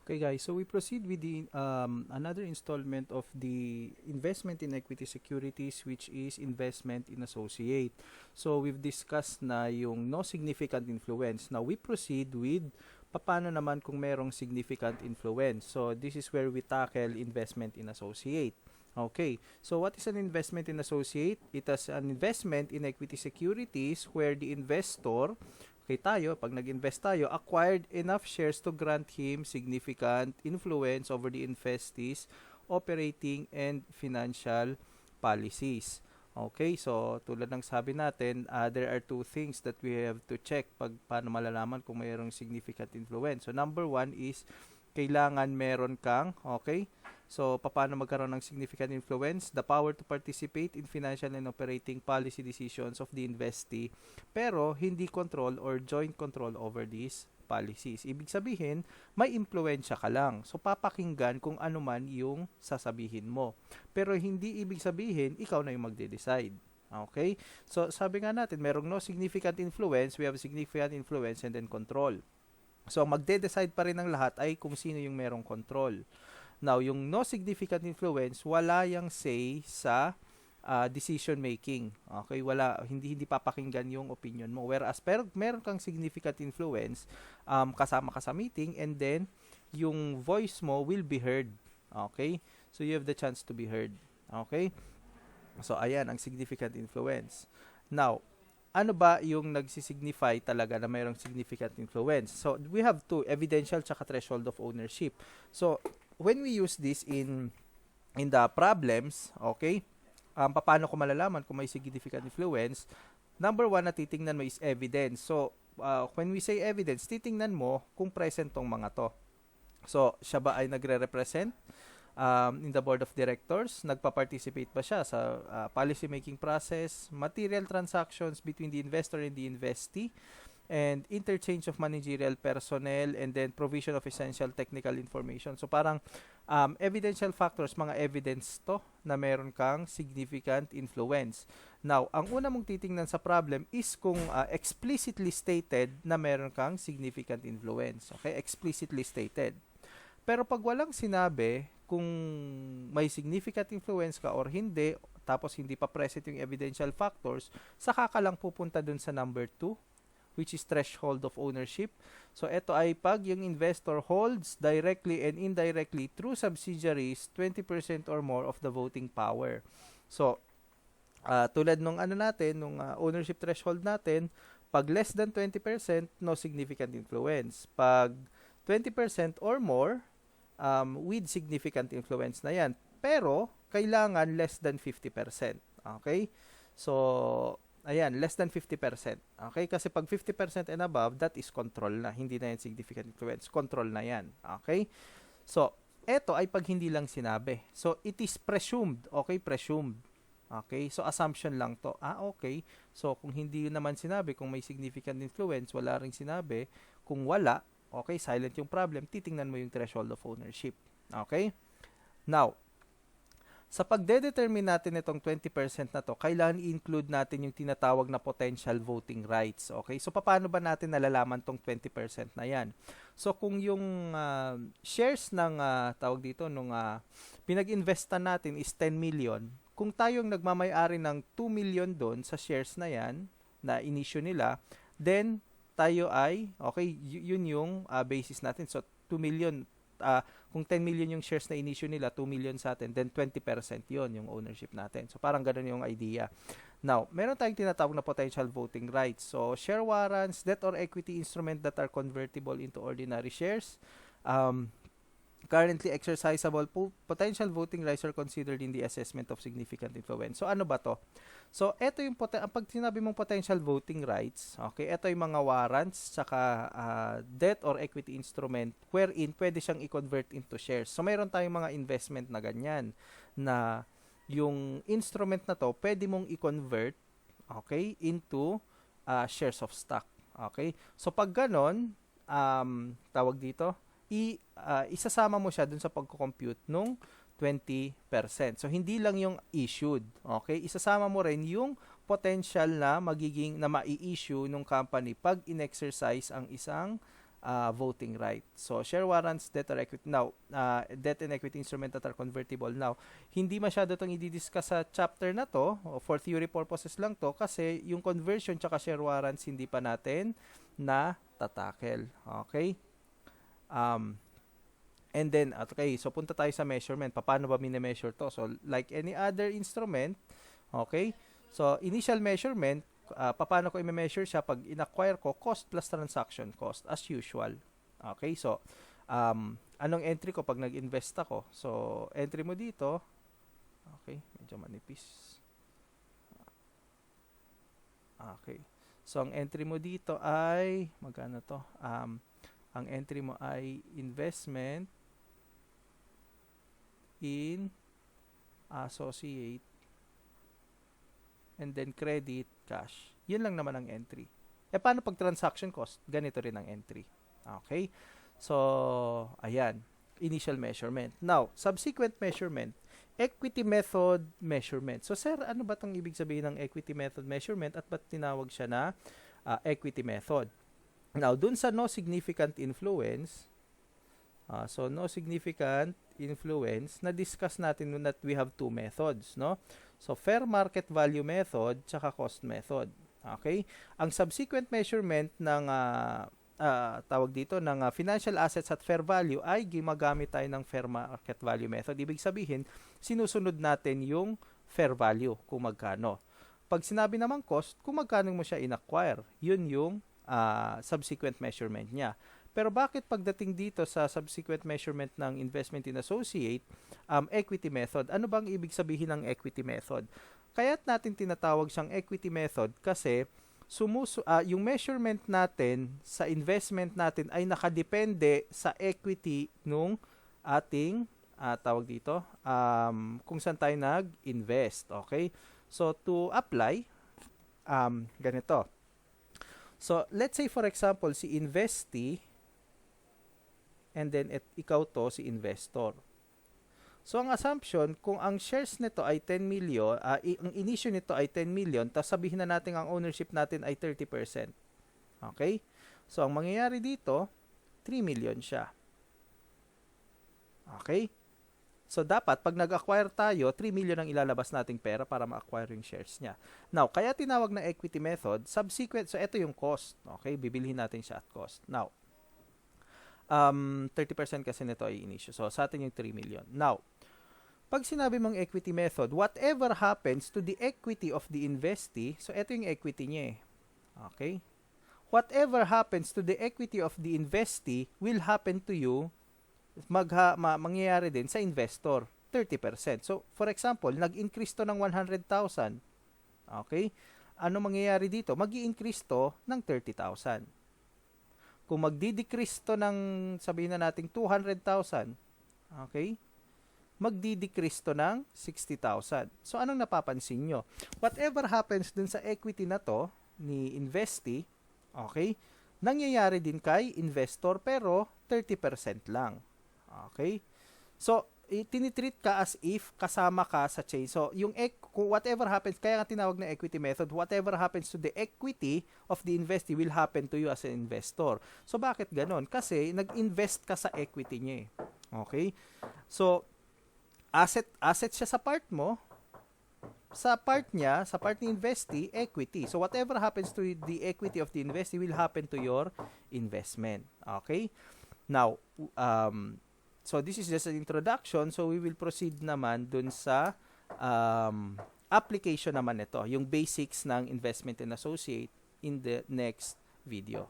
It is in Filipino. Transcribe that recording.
Okay guys, so we proceed with the another installment of the investment in equity securities, which is investment in associate. So we've discussed na yung no significant influence. Now we proceed with paano naman kung merong significant influence. So this is where we tackle investment in associate. Okay, so what is an investment in associate? It is an investment in equity securities where the investor, okay, tayo, pag nag-invest tayo, acquired enough shares to grant him significant influence over the investees' operating and financial policies. Okay, so tulad ng sabi natin, there are two things that we have to check pag paano malalaman kung mayroong significant influence. So number one is, kailangan meron kang, okay, so paano magkaroon ng significant influence? The power to participate in financial and operating policy decisions of the investee, pero hindi control or joint control over these policies. Ibig sabihin, may impluensya ka lang. So papakinggan kung ano man yung sasabihin mo. Pero hindi ibig sabihin, ikaw na yung magde-decide. Okay? So sabi nga natin, merong no significant influence, we have significant influence and then control. So magde-decide pa rin ng lahat ay kung sino yung merong control. Now, yung no significant influence, wala yang say sa decision making. Okay, wala, hindi papakinggan yung opinion mo. Whereas pero meron kang significant influence, kasama ka sa meeting, and then yung voice mo will be heard. Okay? So you have the chance to be heard. Okay? So ayan ang significant influence. Now, ano ba yung nagsisignify talaga na mayroong significant influence? So we have two, evidential tsaka threshold of ownership. So when we use this in the problems, okay, paano ko malalaman kung may significant influence? Number one na titingnan mo is evidence. So when we say evidence, titingnan mo kung present tong mga to. So siya ba ay nagre-represent in the board of directors? Nagpa-participate ba siya sa policy making process, material transactions between the investor and the investee, and interchange of managerial personnel, and then provision of essential technical information. So parang evidential factors, mga evidence to na meron kang significant influence. Now, ang una mong titingnan sa problem is kung explicitly stated na meron kang significant influence. Okay? Explicitly stated. Pero pag walang sinabi kung may significant influence ka or hindi, tapos hindi pa present yung evidential factors, saka ka lang pupunta dun sa number 2, which is threshold of ownership. So ito ay pag yung investor holds directly and indirectly through subsidiaries 20% or more of the voting power. So tulad nung nung ownership threshold natin, pag less than 20%, no significant influence. Pag 20% or more, with significant influence na yan. Pero, kailangan less than 50%. Okay? So, ayan, less than 50%. Okay? Kasi pag 50% and above, that is control na. Hindi na yan significant influence. Control na yan. Okay? So, eto ay pag hindi lang sinabi. So, it is presumed. Okay? Presumed. Okay? So, assumption lang to. Okay. So, kung hindi naman sinabi, kung may significant influence, wala ring sinabi. Kung wala, okay, silent yung problem, titingnan mo yung threshold of ownership. Okay? Now, sa pagdedetermine natin itong 20% na to, kailangan i-include natin yung tinatawag na potential voting rights. Okay? So, paano ba natin nalalaman tong 20% na yan? So, kung yung shares ng, tawag dito, nung pinag-investan natin is 10 million, kung tayong nagmamay-ari ng 2 million doon sa shares na yan, na inisyo nila, then, tayo ay, okay, yun yung basis natin. So, 2 million, kung 10 million yung shares na inisyo nila, 2 million sa atin, then 20% yun yung ownership natin. So, parang ganun yung idea. Now, meron tayong tinatawag na potential voting rights. So, share warrants, debt or equity instrument that are convertible into ordinary shares, currently exercisable potential voting rights are considered in the assessment of significant influence. So, ano ba to? So, ito yung pag sinabi mong potential voting rights, okay, ito yung mga warrants, saka debt or equity instrument wherein pwede siyang i-convert into shares. So, mayroon tayong mga investment na ganyan na yung instrument na to, pwede mong i-convert, okay, into shares of stock. Okay? So, pag ganon, tawag dito, isasama mo siya dun sa pagko-compute nung 20%. So, hindi lang yung issued. Okay? Isasama mo rin yung potential na magiging, na mai-issue ng company pag in-exercise ang isang voting right. So, share warrants, debt or equity. Now, debt and equity instrument that are convertible. Now, hindi masyado itong i-discuss sa chapter na to, for theory purposes lang to, kasi yung conversion tsaka share warrants hindi pa natin na tatakel. Okay? And then, okay, so punta tayo sa measurement. Paano ba mini-measure to? So, like any other instrument, okay, so initial measurement, paano ko i-measure siya? Pag in-acquire ko, cost plus transaction cost, as usual. Okay, so, anong entry ko pag nag-invest ako? So, entry mo dito, okay, medyo manipis. Okay, so ang entry mo dito ay, magkano to? Ang entry mo ay investment in associate and then credit, cash. Yun lang naman ang entry. Paano pag transaction cost? Ganito rin ang entry. Okay? So, ayan. Initial measurement. Now, subsequent measurement. Equity method measurement. So, sir, ano ba itong ibig sabihin ng equity method measurement at ba't tinawag siya na equity method? Now, dun sa no significant influence, so no significant influence, na-discuss natin that we have two methods, no? So, fair market value method tsaka cost method. Okay? Ang subsequent measurement ng tawag dito ng financial assets at fair value ay gumagamit tayo ng fair market value method. Ibig sabihin, sinusunod natin yung fair value kung magkano. Pag sinabi naman cost, kung magkano mo siya in-acquire, yun yung subsequent measurement niya. Pero bakit pagdating dito sa subsequent measurement ng investment in associate, equity method? Ano bang ibig sabihin ng equity method? Kaya't natin tinatawag siyang equity method kasi yung measurement natin sa investment natin ay nakadepende sa equity nung ating tawag dito, kung saan tayo nag-invest. Okay? So, to apply, ganito. So, let's say for example, si investee, and then ikaw to, si investor. So, ang assumption, kung ang shares nito ay 10 million, ang inisyo nito ay 10 million, tapos sabihin na natin ang ownership natin ay 30%. Okay? So, ang mangyayari dito, 3 million siya. Okay? So, dapat, pag nag-acquire tayo, 3 million ang ilalabas nating pera para ma-acquire yung shares niya. Now, kaya tinawag na equity method, subsequent, so ito yung cost. Okay? Bibilhin natin siya at cost. Now, 30% kasi nito ay inisyo. So, sa atin yung 3 million. Now, pag sinabi mong equity method, whatever happens to the equity of the investee, so ito yung equity niya eh. Okay? Whatever happens to the equity of the investee will happen to you, mangyayari din sa investor, 30%. So, for example, nag-increase to ng 100,000. Okay? Ano mangyayari dito? Mag-i-increase to ng 30,000. Kung magdi-decrease to ng, sabihin na natin, 200,000, okay? Magdi-decrease to ng 60,000. So, anong napapansin nyo? Whatever happens dun sa equity na to, ni investee, okay? Nangyayari din kay investor, pero 30% lang. Okay? So, tinitreat ka as if kasama ka sa chain. So, yung whatever happens, kaya nga tinawag na equity method, whatever happens to the equity of the investee will happen to you as an investor. So, bakit ganon? Kasi, nag-invest ka sa equity niya eh. Okay? So, asset siya sa part mo, sa part niya, sa part ni investee, equity. So, whatever happens to the equity of the investee will happen to your investment. Okay? Now, so, this is just an introduction. So, we will proceed naman dun sa application naman ito, yung basics ng investment in associate in the next video.